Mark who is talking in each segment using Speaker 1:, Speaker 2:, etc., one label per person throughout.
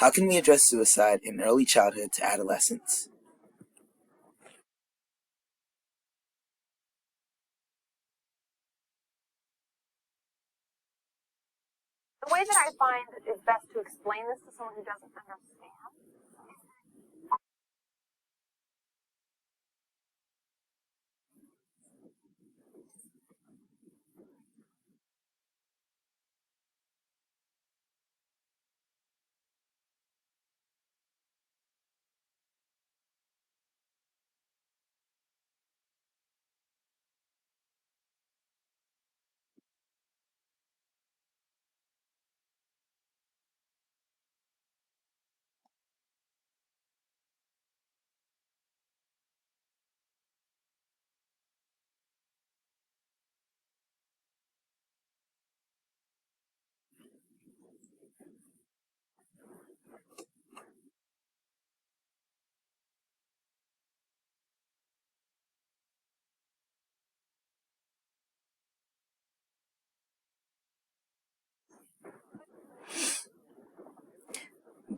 Speaker 1: How can we address suicide in early childhood to adolescence?
Speaker 2: The way that I find is best to explain this to someone who doesn't understand.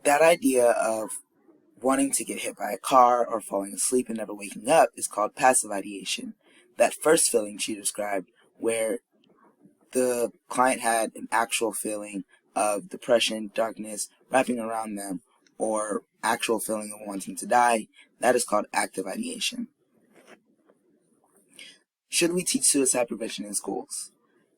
Speaker 1: That idea of wanting to get hit by a car or falling asleep and never waking up is called passive ideation. That first feeling she described, where the client had an actual feeling of depression, darkness wrapping around them, or actual feeling of wanting to die, that is called active ideation. Should we teach suicide prevention in schools?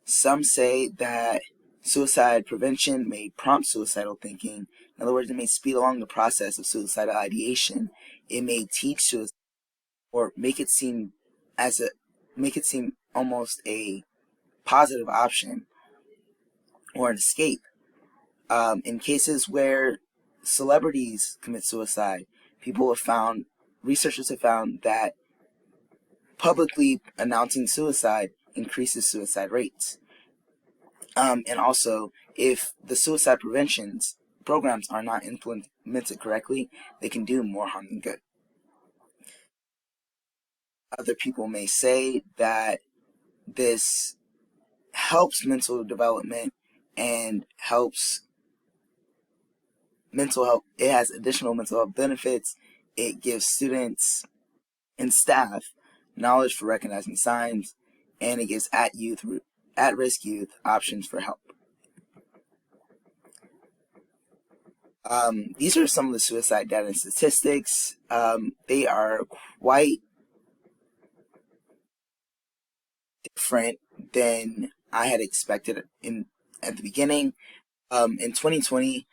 Speaker 1: Some say that suicide prevention may prompt suicidal thinking. In other words, it may speed along the process of suicidal ideation. It may teach suicide or make it seem almost a positive option or an escape. In cases where celebrities commit suicide, researchers have found that publicly announcing suicide increases suicide rates. And also, if the suicide prevention programs are not implemented correctly, they can do more harm than good. Other people may say that this helps mental development and helps mental health. It has additional mental health benefits. It gives students and staff knowledge for recognizing signs, and it gives at-risk youth options for help. These are some of the suicide data and statistics. They are quite different than I had expected at the beginning. In 2020,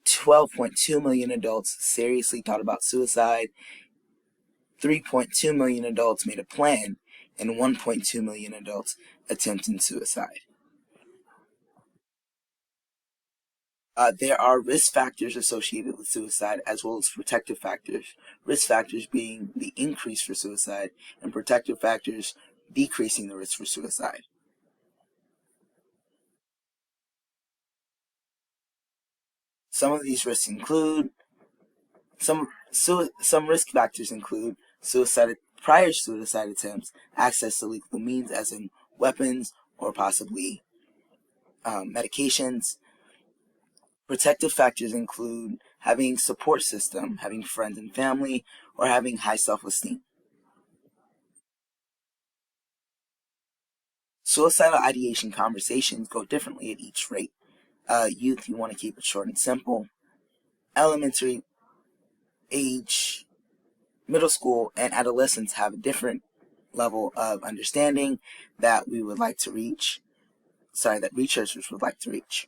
Speaker 1: 12.2 million adults seriously thought about suicide. 3.2 million adults made a plan, and 1.2 million adults attempted suicide. There are risk factors associated with suicide as well as protective factors. Risk factors being the increase for suicide, and protective factors decreasing the risk for suicide. Some of these risks include some risk factors include prior suicide attempts, access to lethal means as in weapons or possibly medications. Protective factors include having support system, having friends and family, or having high self-esteem. Suicidal ideation conversations go differently at each rate. Youth, you want to keep it short and simple. Elementary age, middle school, and adolescents have a different level of understanding that we would like to reach. That researchers would like to reach.